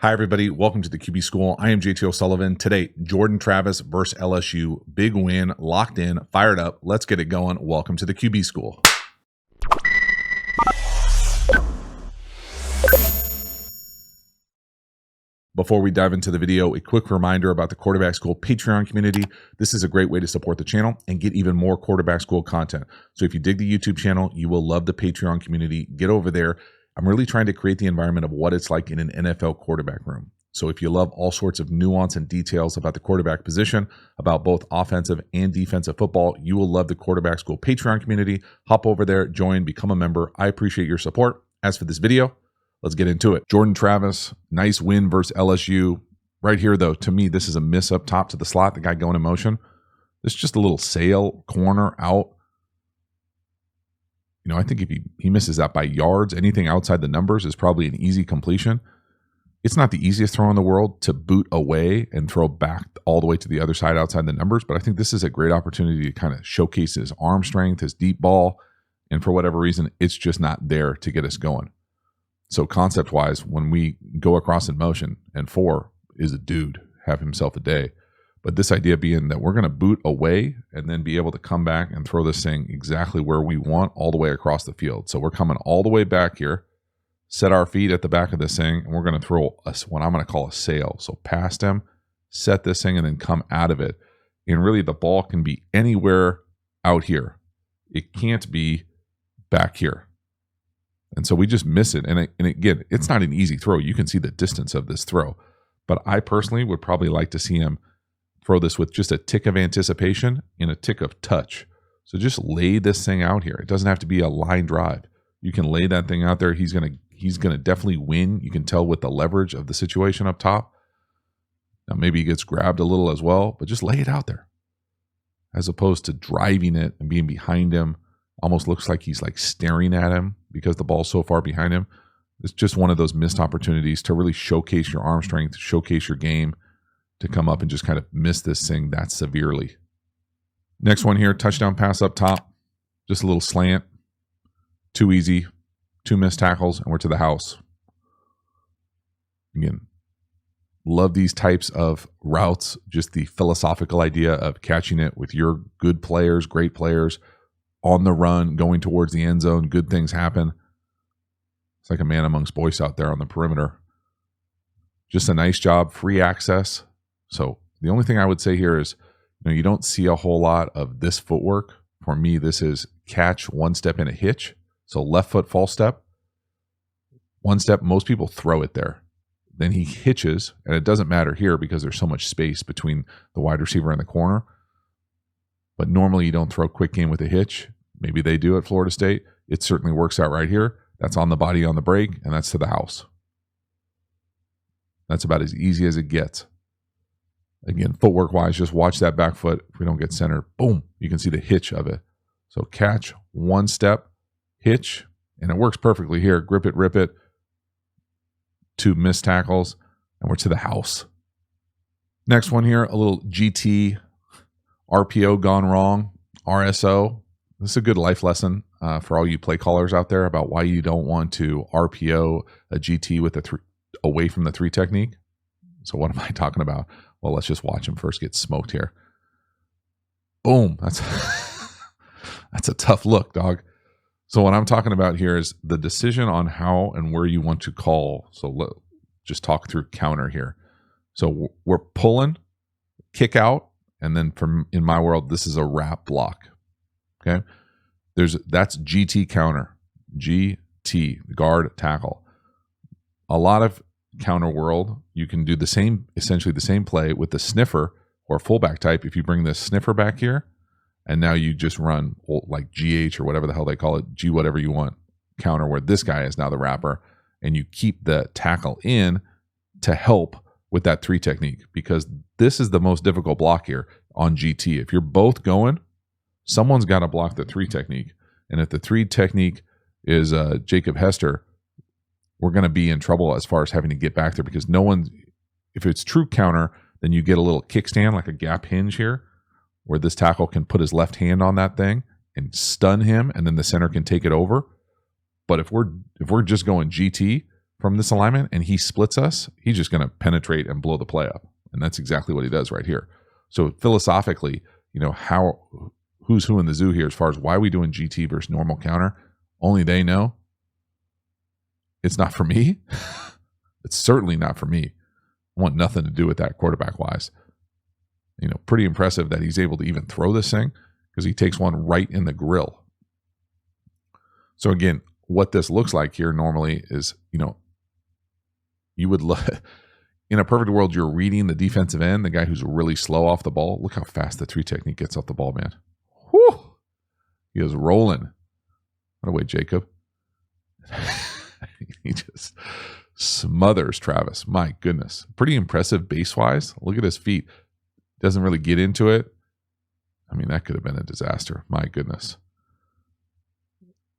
Hi, everybody. Welcome to the QB School. I am JT O'Sullivan. Today, Jordan Travis versus LSU. Big win, locked in, fired up. Let's get it going. Welcome to the QB School. Before we dive into the video, a quick reminder about the Quarterback School Patreon community. This is a great way to support the channel and get even more Quarterback School content. So if you dig the YouTube channel, you will love the Patreon community. Get over there. I'm really trying to create the environment of what it's like in an NFL quarterback room. So if you love all sorts of nuance and details about the quarterback position, about both offensive and defensive football, you will love the Quarterback School Patreon community. Hop over there, join, become a member. I appreciate your support. As for this video, let's get into it. Jordan Travis, nice win versus LSU. Right here, though, to me, this is a miss up top to the slot, the guy going in motion. This is just a little sail, corner, out. You know, I think if he misses that by yards, anything outside the numbers is probably an easy completion. It's not the easiest throw in the world to boot away and throw back all the way to the other side outside the numbers, but I think this is a great opportunity to kind of showcase his arm strength, his deep ball, and for whatever reason, it's just not there to get us going. So concept-wise, when we go across in motion, and 4 is a dude, have himself a day. But this idea being that we're going to boot away and then be able to come back and throw this thing exactly where we want all the way across the field. So we're coming all the way back here, set our feet at the back of this thing, and we're going to throw what I'm going to call a sail. So past him, set this thing, and then come out of it. And really the ball can be anywhere out here. It can't be back here. And so we just miss it. And again, it's not an easy throw. You can see the distance of this throw. But I personally would probably like to see him throw this with just a tick of anticipation and a tick of touch. So just lay this thing out here. It doesn't have to be a line drive. You can lay that thing out there. He's gonna definitely win. You can tell with the leverage of the situation up top. Now maybe he gets grabbed a little as well, but just lay it out there. As opposed to driving it and being behind him. Almost looks like he's like staring at him because the ball's so far behind him. It's just one of those missed opportunities to really showcase your arm strength, showcase your game, to come up and just kind of miss this thing that severely. Next one here, touchdown pass up top. Just a little slant. Too easy. 2 missed tackles, and we're to the house. Again, love these types of routes. Just the philosophical idea of catching it with your good players, great players, on the run, going towards the end zone. Good things happen. It's like a man amongst boys out there on the perimeter. Just a nice job, free access. So the only thing I would say here is, you don't see a whole lot of this footwork. For me, this is catch, 1 step, and a hitch. So left foot false step, 1 step. Most people throw it there. Then he hitches, and it doesn't matter here because there's so much space between the wide receiver and the corner. But normally you don't throw quick game with a hitch. Maybe they do at Florida State. It certainly works out right here. That's on the body on the break, and that's to the house. That's about as easy as it gets. Again, footwork-wise, just watch that back foot. If we don't get centered, boom, you can see the hitch of it. So catch, 1 step, hitch, and it works perfectly here. Grip it, rip it. 2 missed tackles, and we're to the house. Next one here, a little GT, RPO gone wrong, RSO. This is a good life lesson for all you play callers out there about why you don't want to RPO a GT with away from the 3 technique. So what am I talking about? Well, let's just watch him first get smoked here. Boom. That's a tough look, dog. So what I'm talking about here is the decision on how and where you want to call. So just talk through counter here. So we're pulling, kick out, and then in my world, this is a wrap block. Okay. That's GT counter. GT, guard, tackle. A lot of counter world, you can do essentially the same play with the sniffer or fullback type. If you bring the sniffer back here, and now you just run like GH or whatever the hell they call it, G whatever you want, counter where this guy is now the wrapper, and you keep the tackle in to help with that 3 technique, because this is the most difficult block here on GT. If you're both going, someone's got to block the 3 technique. And if the 3 technique is Jacob Hester, we're going to be in trouble as far as having to get back there, because if it's true counter, then you get a little kickstand, like a gap hinge here, where this tackle can put his left hand on that thing and stun him, and then the center can take it over. But if we're just going GT, from this alignment and he splits us, he's just going to penetrate and blow the play up. And that's exactly what he does right here. So philosophically, who's who in the zoo here as far as why are we doing GT versus normal counter? Only they know. It's not for me. It's certainly not for me. I want nothing to do with that quarterback-wise. Pretty impressive that he's able to even throw this thing because he takes one right in the grill. So again, what this looks like here normally is, you would in a perfect world, you're reading the defensive end, the guy who's really slow off the ball. Look how fast the 3 technique gets off the ball, man. Whew! He is rolling. What a way, Jacob. He just smothers Travis. My goodness. Pretty impressive base-wise. Look at his feet. Doesn't really get into it. I mean, that could have been a disaster. My goodness.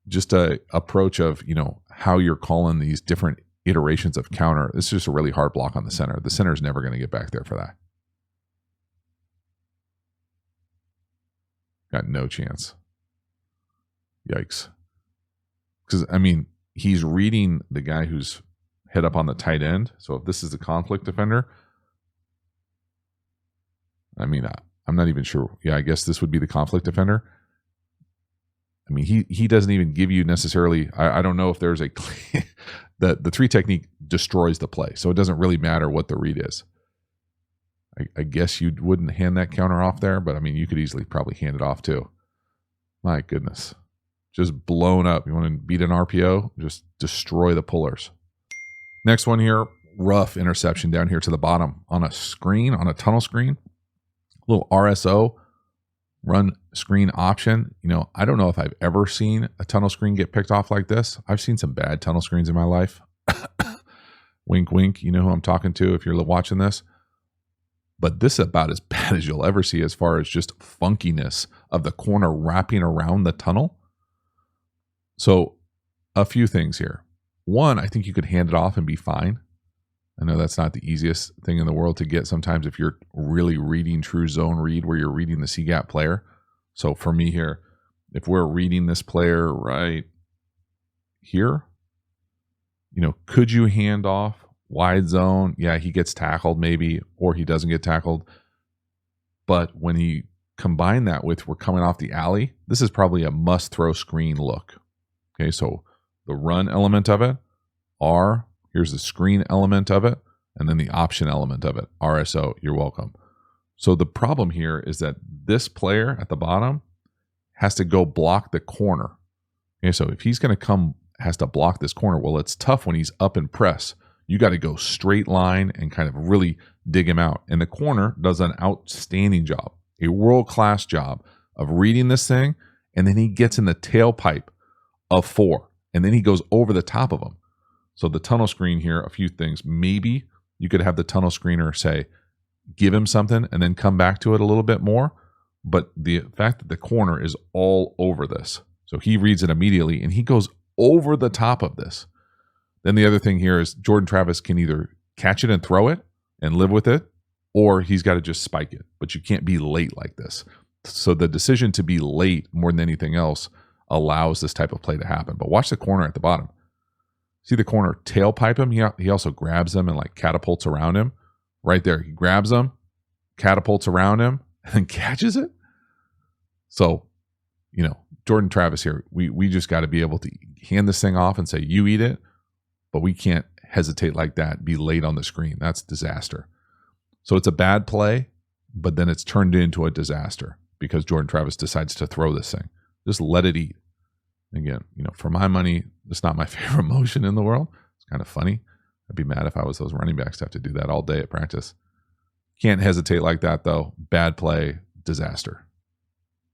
Just a approach of, how you're calling these different iterations of counter. This is just a really hard block on the center. The center is never going to get back there for that. Got no chance. Yikes. Because, he's reading the guy who's head up on the tight end. So if this is the conflict defender, I'm not even sure. Yeah, I guess this would be the conflict defender. He doesn't even give you necessarily, I don't know if there's the 3 technique destroys the play. So it doesn't really matter what the read is. I guess you wouldn't hand that counter off there, but you could easily probably hand it off too. My goodness. Just blown up. You want to beat an RPO? Just destroy the pullers. Next one here, rough interception down here to the bottom on a screen, on a tunnel screen. Little RSO, run screen option. I don't know if I've ever seen a tunnel screen get picked off like this. I've seen some bad tunnel screens in my life. Wink, wink. You know who I'm talking to if you're watching this. But this is about as bad as you'll ever see as far as just funkiness of the corner wrapping around the tunnel. So a few things here. One, I think you could hand it off and be fine. I know that's not the easiest thing in the world to get sometimes if you're really reading true zone read where you're reading the C-gap player. So for me here, if we're reading this player right here, could you hand off wide zone? Yeah, he gets tackled maybe, or he doesn't get tackled. But when he combine that with we're coming off the alley, this is probably a must-throw screen look. Okay, so the run element of it, here's the screen element of it, and then the option element of it. RSO, you're welcome. So the problem here is that this player at the bottom has to go block the corner. Okay, so if he's going to has to block this corner, well, it's tough when he's up and press. You got to go straight line and kind of really dig him out. And the corner does an outstanding job, a world-class job of reading this thing, and then he gets in the tailpipe of 4, and then he goes over the top of him. So the tunnel screen here, a few things. Maybe you could have the tunnel screener say, give him something and then come back to it a little bit more. But the fact that the corner is all over this. So he reads it immediately and he goes over the top of this. Then the other thing here is Jordan Travis can either catch it and throw it and live with it, or he's got to just spike it. But you can't be late like this. So the decision to be late more than anything else allows this type of play to happen. But watch the corner at the bottom. See the corner tailpipe him? He also grabs him and like catapults around him. Right there. He grabs him, catapults around him, and then catches it. So, Jordan Travis here, we just got to be able to hand this thing off and say, you eat it. But we can't hesitate like that, be late on the screen. That's disaster. So it's a bad play, but then it's turned into a disaster because Jordan Travis decides to throw this thing. Just let it eat. Again, for my money, it's not my favorite motion in the world. It's kind of funny. I'd be mad if I was those running backs to have to do that all day at practice. Can't hesitate like that, though. Bad play, disaster.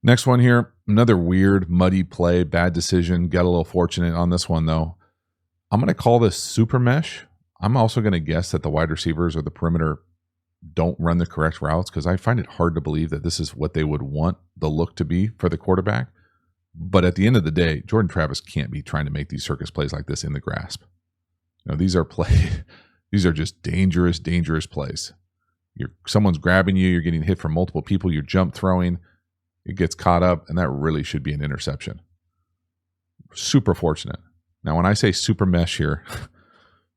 Next one here, another weird, muddy play, bad decision. Got a little fortunate on this one, though. I'm going to call this super mesh. I'm also going to guess that the wide receivers or the perimeter don't run the correct routes because I find it hard to believe that this is what they would want the look to be for the quarterback. But at the end of the day, Jordan Travis can't be trying to make these circus plays like this in the grasp. These are just dangerous, dangerous plays. Someone's grabbing you, you're getting hit from multiple people, you're jump throwing, it gets caught up, and that really should be an interception. Super fortunate. Now, when I say super mesh here,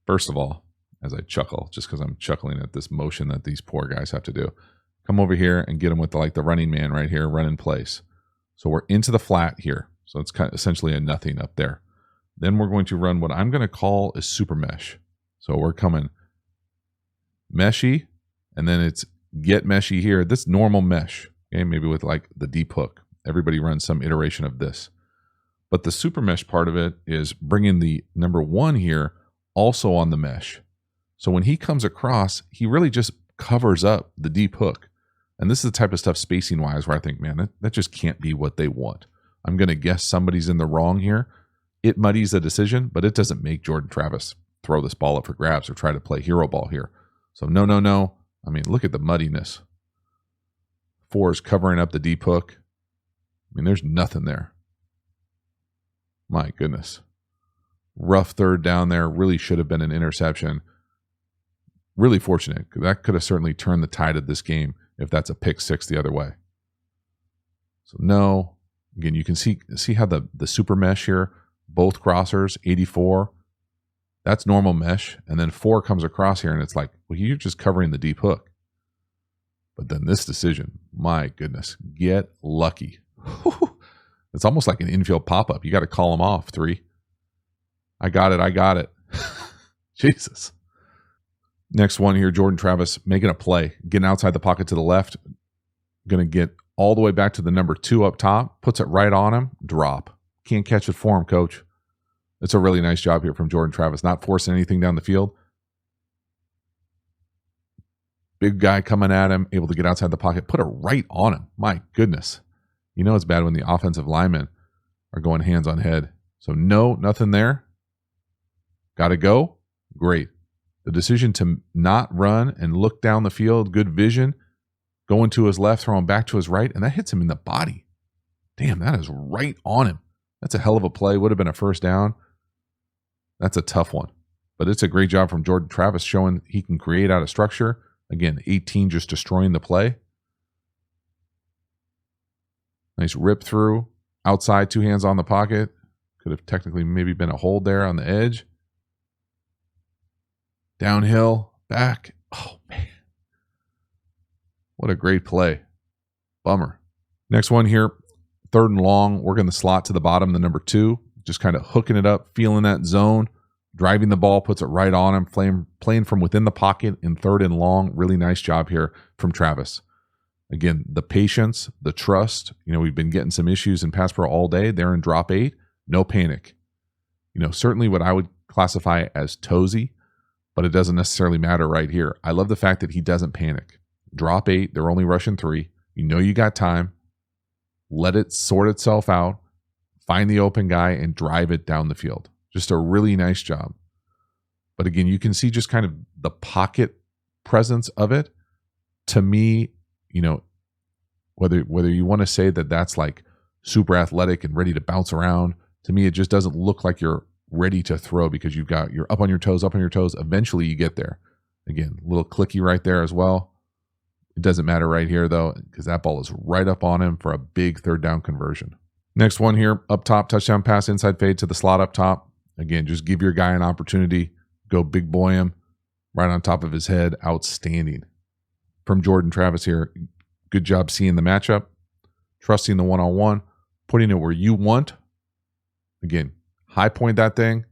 First of all, as I chuckle, just because I'm chuckling at this motion that these poor guys have to do, come over here and get them with the running man right here, run in place. So we're into the flat here. So it's kind of essentially a nothing up there. Then we're going to run what I'm going to call a super mesh. So we're coming meshy, and then it's get meshy here. This normal mesh, okay, maybe with the deep hook. Everybody runs some iteration of this. But the super mesh part of it is bringing the number 1 here also on the mesh. So when he comes across, he really just covers up the deep hook. And this is the type of stuff spacing wise where I think, man, that just can't be what they want. I'm going to guess somebody's in the wrong here. It muddies the decision, but it doesn't make Jordan Travis throw this ball up for grabs or try to play hero ball here. So no, no, no. I mean, look at the muddiness. 4 is covering up the deep hook. I mean, there's nothing there. My goodness. Rough third down there. Really should have been an interception. Really fortunate. That could have certainly turned the tide of this game if that's a pick 6 the other way. So no. Again, you can see how the super mesh here, both crossers, 84. That's normal mesh. And then 4 comes across here and it's like, well, you're just covering the deep hook. But then this decision, my goodness, get lucky. It's almost like an infield pop-up. You got to call them off. 3. I got it. Jesus. Next one here, Jordan Travis making a play, getting outside the pocket to the left. Going to get all the way back to the number 2 up top, puts it right on him, drop. Can't catch it for him, coach. It's a really nice job here from Jordan Travis, not forcing anything down the field. Big guy coming at him, able to get outside the pocket, put it right on him. My goodness. You know it's bad when the offensive linemen are going hands on head. So no, nothing there. Got to go. Great. The decision to not run and look down the field, good vision, going to his left, throwing back to his right, and that hits him in the body. Damn, that is right on him. That's a hell of a play. Would have been a first down. That's a tough one. But it's a great job from Jordan Travis showing he can create out of structure. Again, 18 just destroying the play. Nice rip through. Outside, 2 hands on the pocket. Could have technically maybe been a hold there on the edge. Downhill, back. Oh, man. What a great play. Bummer. Next one here, 3rd and long. Working the slot to the bottom, the number 2. Just kind of hooking it up, feeling that zone. Driving the ball, puts it right on him. Playing from within the pocket in 3rd and long. Really nice job here from Travis. Again, the patience, the trust. You know, we've been getting some issues in pass pro all day. They're in drop 8. No panic. You know, certainly what I would classify as toesy, but it doesn't necessarily matter right here. I love the fact that he doesn't panic. Drop 8. They're only rushing 3. You know you got time. Let it sort itself out. Find the open guy and drive it down the field. Just a really nice job. But again, you can see just kind of the pocket presence of it. To me, you know, whether you want to say that that's like super athletic and ready to bounce around, to me, it just doesn't look like you're ready to throw because you're up on your toes. Eventually you get there. Again, a little clicky right there as well. It doesn't matter right here though, because that ball is right up on him for a big 3rd down conversion. Next one here, up top, touchdown pass, inside fade to the slot up top. Again, just give your guy an opportunity. Go big boy him right on top of his head. Outstanding. From Jordan Travis here, good job seeing the matchup, trusting the one-on-one, putting it where you want. Again, high point that thing.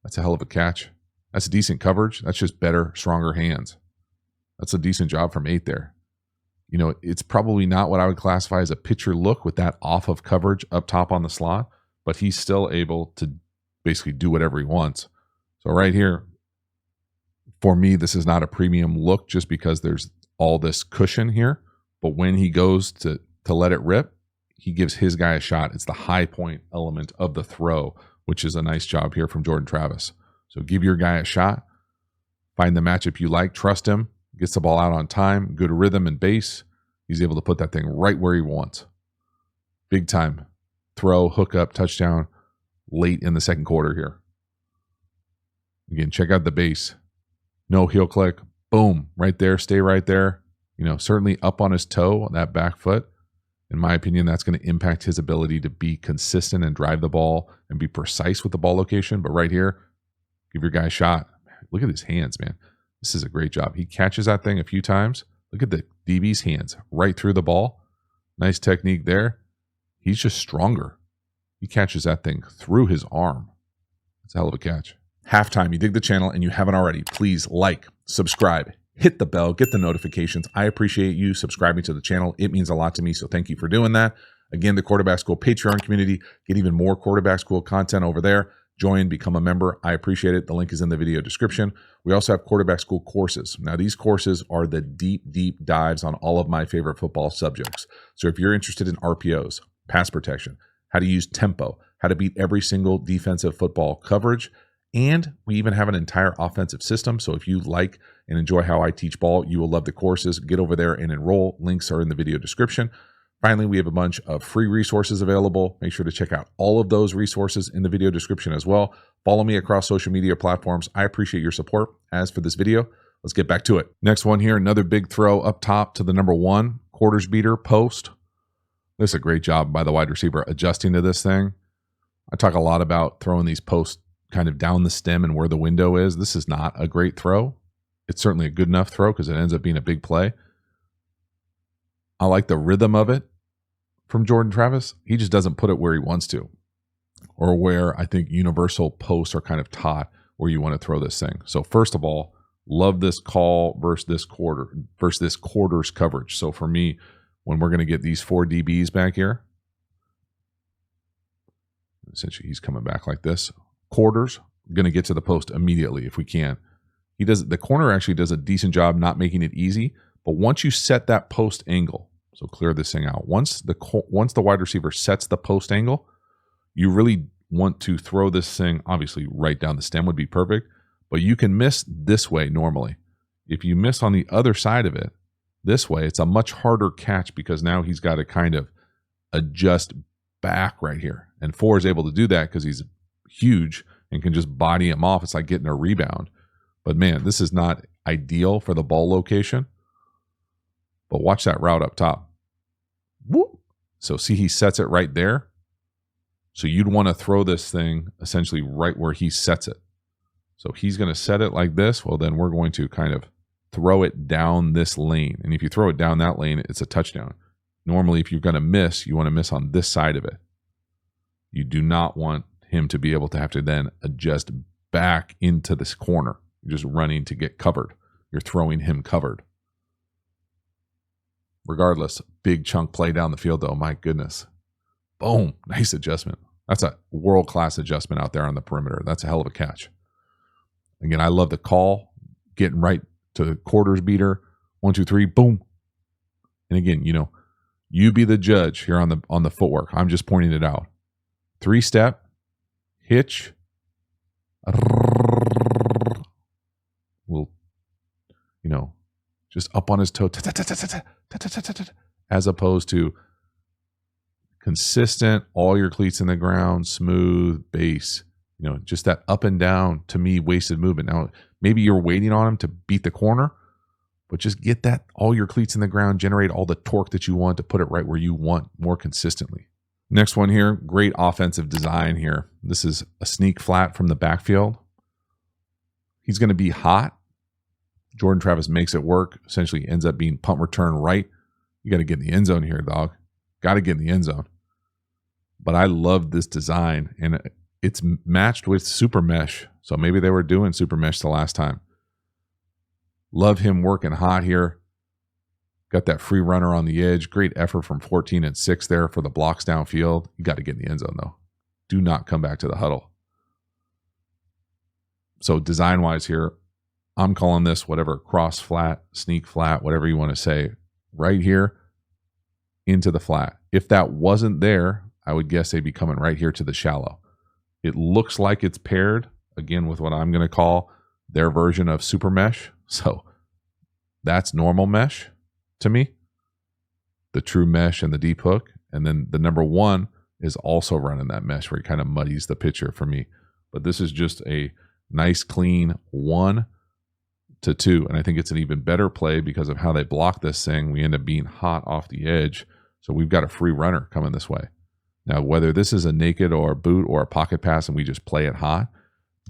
That's a hell of a catch. That's decent coverage. That's just better, stronger hands. That's a decent job from 8 there. You know, it's probably not what I would classify as a pitcher look with that off of coverage up top on the slot, but he's still able to basically do whatever he wants. So right here, for me, this is not a premium look just because there's all this cushion here. But when he goes to let it rip, he gives his guy a shot. It's the high point element of the throw, which is a nice job here from Jordan Travis. So give your guy a shot. Find the matchup you like. Trust him. Gets the ball out on time. Good rhythm and base. He's able to put that thing right where he wants. Big time. Throw, hook up, touchdown late in the 2nd quarter here. Again, check out the base. No heel click. Boom. Right there. Stay right there. You know, certainly up on his toe, on that back foot. In my opinion, that's going to impact his ability to be consistent and drive the ball and be precise with the ball location. But right here, give your guy a shot. Look at his hands, man. This is a great job. He catches that thing a few times. Look at the DB's hands right through the ball. Nice technique there. He's just stronger. He catches that thing through his arm. It's a hell of a catch. Halftime, you dig the channel and you haven't already, please like, subscribe, hit the bell, get the notifications. I appreciate you subscribing to the channel. It means a lot to me, so thank you for doing that. Again, the Quarterback School Patreon community, get even more Quarterback School content over there. Join, become a member. I appreciate it. The link is in the video description. We also have Quarterback School courses. Now, these courses are the deep, deep dives on all of my favorite football subjects. So if you're interested in RPOs, pass protection, how to use tempo, how to beat every single defensive football coverage, and we even have an entire offensive system. So if you like and enjoy how I teach ball, you will love the courses. Get over there and enroll. Links are in the video description. Finally, we have a bunch of free resources available. Make sure to check out all of those resources in the video description as well. Follow me across social media platforms. I appreciate your support. As for this video, let's get back to it. Next one here, another big throw up top to the number 1, quarters beater, post. This is a great job by the wide receiver adjusting to this thing. I talk a lot about throwing these posts kind of down the stem and where the window is. This is not a great throw. It's certainly a good enough throw because it ends up being a big play. I like the rhythm of it from Jordan Travis. He just doesn't put it where he wants to, or where I think universal posts are kind of taught where you want to throw this thing. So first of all, love this call versus this quarters coverage. So for me, when we're going to get these 4 DBs back here, essentially he's coming back like this. Quarters, going to get to the post immediately if we can. The corner actually does a decent job not making it easy, but once you set that post angle, so clear this thing out. Once the wide receiver sets the post angle, you really want to throw this thing, obviously right down the stem would be perfect, but you can miss this way normally. If you miss on the other side of it, this way, it's a much harder catch because now he's got to kind of adjust back right here. And 4 is able to do that because he's huge and can just body him off. It's like getting a rebound. But man, this is not ideal for the ball location. But watch that route up top. Whoop. So see, he sets it right there. So you'd want to throw this thing essentially right where he sets it. So he's going to set it like this. Well, then we're going to kind of throw it down this lane. And if you throw it down that lane, it's a touchdown. Normally, if you're going to miss, you want to miss on this side of it. You do not want him to be able to have to then adjust back into this corner. You're just running to get covered. You're throwing him covered. Regardless, big chunk play down the field, though. My goodness. Boom. Nice adjustment. That's a world-class adjustment out there on the perimeter. That's a hell of a catch. Again, I love the call. Getting right to the quarters beater. 1, 2, 3. Boom. And again, you be the judge here on the footwork. I'm just pointing it out. 3-step. Hitch. Will, just up on his toe. As opposed to consistent, all your cleats in the ground, smooth base. Just that up and down, to me, wasted movement. Now, maybe you're waiting on him to beat the corner, but just get that, all your cleats in the ground, generate all the torque that you want to put it right where you want more consistently. Next one here, great offensive design here. This is a sneak flat from the backfield. He's going to be hot. Jordan Travis makes it work. Essentially ends up being punt return right. You got to get in the end zone here, dog. Got to get in the end zone. But I love this design, and it's matched with super mesh. So maybe they were doing super mesh the last time. Love him working hot here. Got that free runner on the edge. Great effort from 14 and 6 there for the blocks downfield. You got to get in the end zone, though. Do not come back to the huddle. So design-wise here, I'm calling this whatever, cross flat, sneak flat, whatever you want to say, right here into the flat. If that wasn't there, I would guess they'd be coming right here to the shallow. It looks like it's paired, again, with what I'm going to call their version of super mesh. So that's normal mesh to me, the true mesh and the deep hook. And then the number 1 is also running that mesh where it kind of muddies the picture for me. But this is just a nice, clean 1 to 2. And I think it's an even better play because of how they block this thing. We end up being hot off the edge. So we've got a free runner coming this way. Now, whether this is a naked or a boot or a pocket pass and we just play it hot,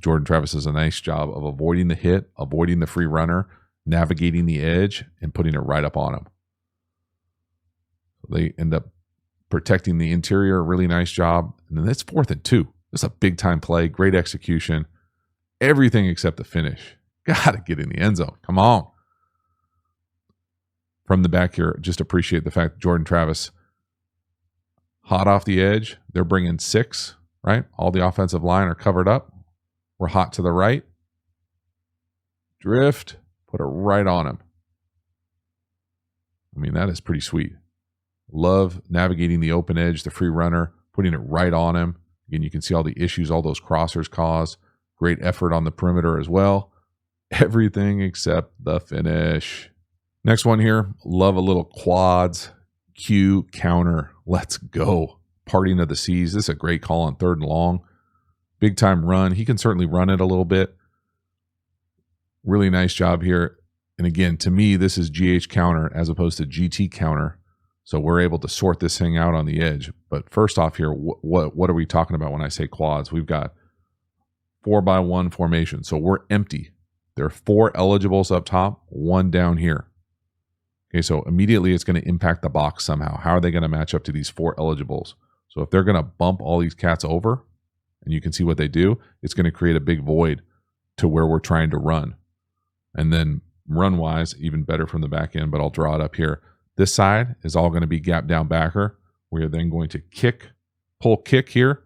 Jordan Travis does a nice job of avoiding the hit, avoiding the free runner, navigating the edge, and putting it right up on him. They end up protecting the interior. Really nice job. And then it's 4th and 2. It's a big time play. Great execution. Everything except the finish. Got to get in the end zone. Come on. From the back here, just appreciate the fact that Jordan Travis, hot off the edge. They're bringing 6, right? All the offensive line are covered up. We're hot to the right. Drift. Put it right on him. I mean, that is pretty sweet. Love navigating the open edge, the free runner, putting it right on him. Again, you can see all the issues all those crossers cause. Great effort on the perimeter as well. Everything except the finish. Next one here, love a little quads. Q counter. Let's go. Parting of the seas. This is a great call on 3rd and long. Big time run. He can certainly run it a little bit. Really nice job here. And again, to me, this is GH counter as opposed to GT counter. So we're able to sort this thing out on the edge. But first off here, what are we talking about when I say quads? We've got 4x1 formation. So we're empty. There are 4 eligibles up top, 1 down here. Okay, so immediately it's going to impact the box somehow. How are they going to match up to these 4 eligibles? So if they're going to bump all these cats over, and you can see what they do, it's going to create a big void to where we're trying to run. And then run-wise, even better from the back end, but I'll draw it up here. This side is all going to be gap down backer. We're then going to pull kick here.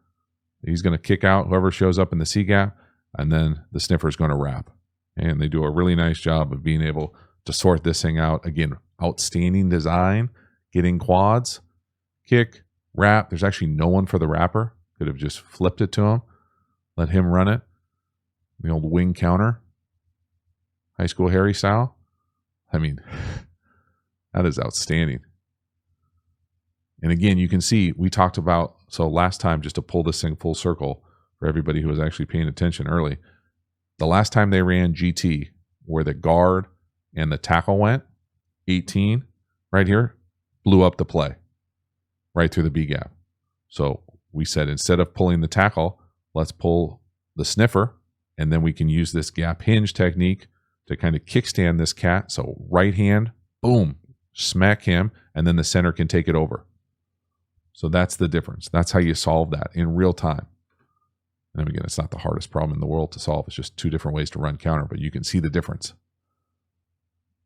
He's going to kick out whoever shows up in the C gap, and then the sniffer is going to wrap. And they do a really nice job of being able to sort this thing out. Again, outstanding design, getting quads, kick, wrap. There's actually no one for the wrapper. Could have just flipped it to him, let him run it. The old wing counter, high school Harry style. I mean, that is outstanding. And again, you can see we talked about, so last time, just to pull this thing full circle for everybody who was actually paying attention early, the last time they ran GT, where the guard and the tackle went, 18, right here, blew up the play right through the B gap. So we said instead of pulling the tackle, let's pull the sniffer, and then we can use this gap hinge technique to kind of kickstand this cat. So right hand, boom, smack him, and then the center can take it over. So that's the difference. That's how you solve that in real time. And again, it's not the hardest problem in the world to solve. It's just 2 different ways to run counter, but you can see the difference.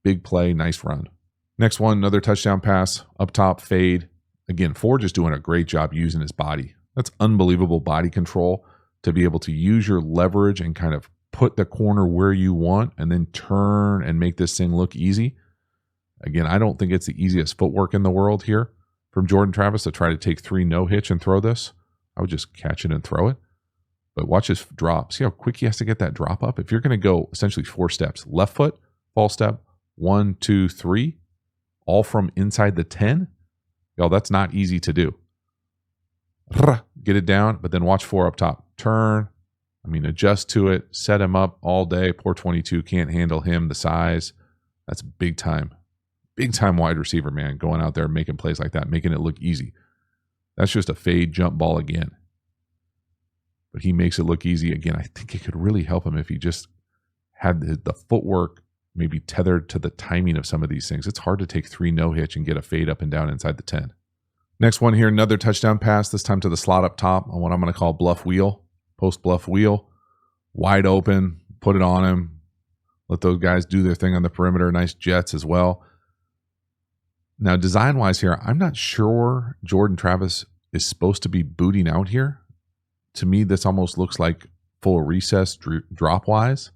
Big play, nice run. Next one, another touchdown pass, up top, fade. Again, Ford just doing a great job using his body. That's unbelievable body control to be able to use your leverage and kind of put the corner where you want and then turn and make this thing look easy. Again, I don't think it's the easiest footwork in the world here from Jordan Travis to try to take 3 no hitch and throw this. I would just catch it and throw it. But watch his drop. See how quick he has to get that drop up? If you're going to go essentially 4 steps, left foot, false step, 1, 2, 3, all from inside the 10, y'all, that's not easy to do. Get it down, but then watch 4 up top. Turn. I mean, adjust to it. Set him up all day. Poor 22 can't handle him, the size. That's big time. Big time wide receiver, man, going out there making plays like that, making it look easy. That's just a fade jump ball again. But he makes it look easy again. I think it could really help him if he just had the footwork maybe tethered to the timing of some of these things. It's hard to take 3 no hitch and get a fade up and down inside the 10. Next one here, another touchdown pass, this time to the slot up top on what I'm going to call bluff wheel, post bluff wheel, wide open, put it on him, let those guys do their thing on the perimeter, nice jets as well. Now, design-wise here, I'm not sure Jordan Travis is supposed to be booting out here. To me, this almost looks like full recess drop-wise,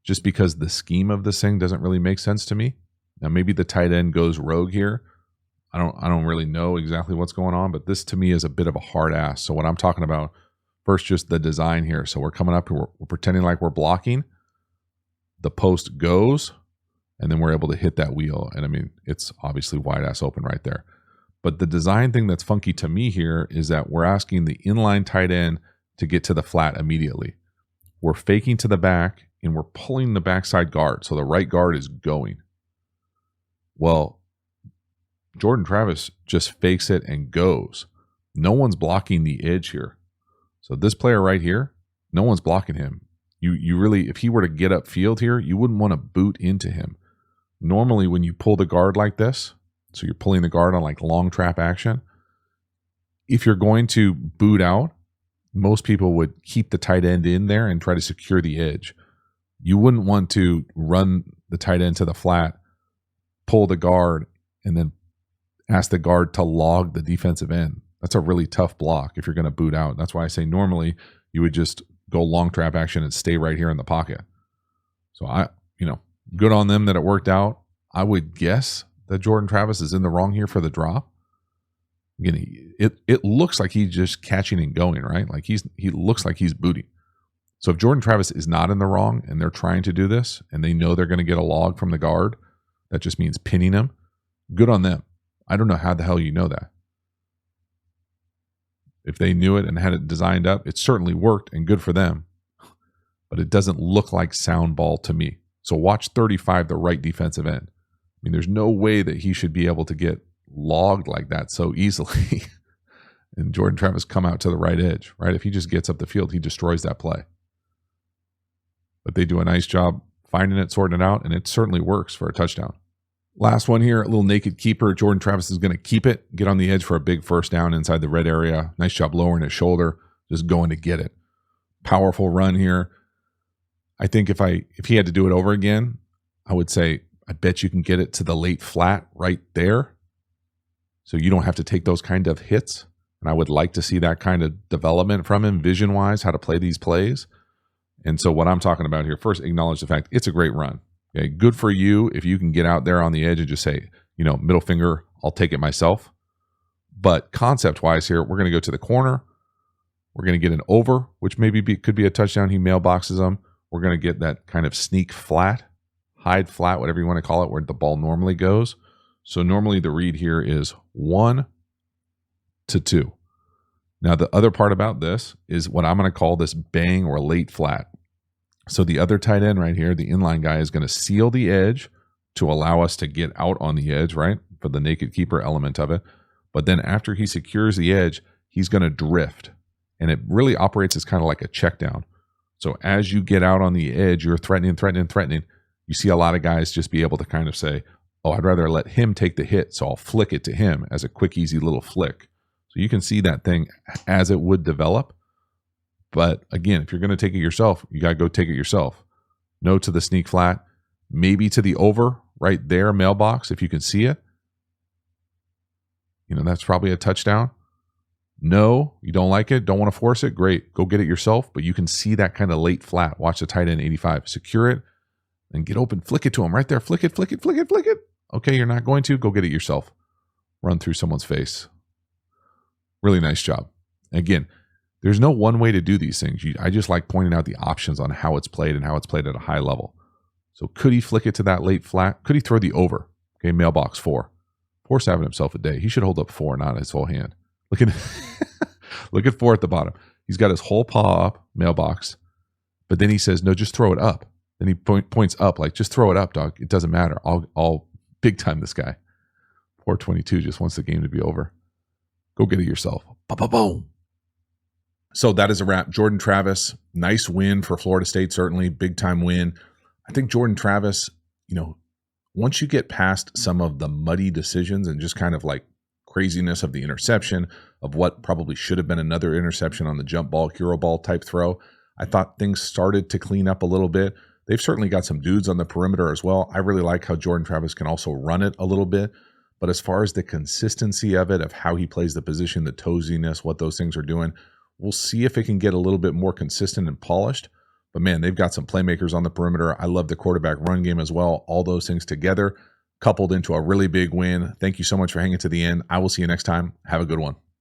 just because the scheme of this thing doesn't really make sense to me. Now, maybe the tight end goes rogue here. I don't really know exactly what's going on, but this to me is a bit of a hard ass. So what I'm talking about, first, just the design here. So we're coming up, we're pretending like we're blocking. The post goes, and then we're able to hit that wheel. And I mean, it's obviously wide ass open right there. But the design thing that's funky to me here is that we're asking the inline tight end to get to the flat immediately. We're faking to the back, and we're pulling the backside guard. So the right guard is going. Well, Jordan Travis just fakes it and goes. No one's blocking the edge here. So this player right here, no one's blocking him. You really, if he were to get upfield here, you wouldn't want to boot into him. Normally, when you pull the guard like this, so you're pulling the guard on like long trap action, if you're going to boot out, most people would keep the tight end in there and try to secure the edge. You wouldn't want to run the tight end to the flat, pull the guard, and then ask the guard to log the defensive end. That's a really tough block if you're going to boot out. That's why I say normally you would just go long trap action and stay right here in the pocket. So good on them that it worked out. I would guess that Jordan Travis is in the wrong here for the drop. Again, it looks like he's just catching and going, right? Like he looks like he's booting. So if Jordan Travis is not in the wrong and they're trying to do this and they know they're going to get a log from the guard, that just means pinning him. Good on them. I don't know how the hell you know that. If they knew it and had it designed up, it certainly worked and good for them. But it doesn't look like sound ball to me. So watch 35, the right defensive end. I mean, there's no way that he should be able to get logged like that so easily. And Jordan Travis come out to the right edge, right? If he just gets up the field, he destroys that play. But they do a nice job finding it, sorting it out, and it certainly works for a touchdown. Last one here, a little naked keeper. Jordan Travis is going to keep it, get on the edge for a big first down inside the red area. Nice job lowering his shoulder, just going to get it. Powerful run here. I think if he had to do it over again, I would say, I bet you can get it to the late flat right there. So you don't have to take those kind of hits. And I would like to see that kind of development from him, vision-wise, how to play these plays. And so what I'm talking about here, first acknowledge the fact it's a great run. Okay, good for you if you can get out there on the edge and just say, middle finger, I'll take it myself. But concept-wise here, we're going to go to the corner. We're going to get an over, which could be a touchdown. He mailboxes them. We're going to get that kind of sneak flat, hide flat, whatever you want to call it, where the ball normally goes. So normally the read here is 1 to 2. Now, the other part about this is what I'm going to call this bang or late flat. So the other tight end right here, the inline guy, is going to seal the edge to allow us to get out on the edge, right, for the naked keeper element of it. But then after he secures the edge, he's going to drift. And it really operates as kind of like a check down. So as you get out on the edge, you're threatening. You see a lot of guys just be able to kind of say, oh, I'd rather let him take the hit, so I'll flick it to him as a quick, easy little flick. So you can see that thing as it would develop. But again, if you're going to take it yourself, you got to go take it yourself. No to the sneak flat, maybe to the over right there, mailbox, if you can see it. That's probably a touchdown. No, you don't like it, don't want to force it, great. Go get it yourself, but you can see that kind of late flat. Watch the tight end 85. Secure it and get open. Flick it to him right there. Flick it. Okay, you're not going to. Go get it yourself. Run through someone's face. Really nice job. Again, there's no one way to do these things. I just like pointing out the options on how it's played and how it's played at a high level. So could he flick it to that late flat? Could he throw the over? Okay, mailbox 4. 4's having himself a day. He should hold up 4, not his whole hand. Look at 4 at the bottom. He's got his whole paw up, mailbox. But then he says, no, just throw it up. Then he points up, like, just throw it up, dog. It doesn't matter. I'll big time this guy. 422 just wants the game to be over. Go get it yourself. Boom. So that is a wrap. Jordan Travis, nice win for Florida State, certainly. Big time win. I think Jordan Travis, once you get past some of the muddy decisions and just kind of like craziness of the interception, of what probably should have been another interception on the jump ball, hero ball type throw, I thought things started to clean up a little bit. They've certainly got some dudes on the perimeter as well. I really like how Jordan Travis can also run it a little bit. But as far as the consistency of it, of how he plays the position, the toesiness, what those things are doing, we'll see if it can get a little bit more consistent and polished. But man, they've got some playmakers on the perimeter. I love the quarterback run game as well. All those things together, coupled into a really big win. Thank you so much for hanging to the end. I will see you next time. Have a good one.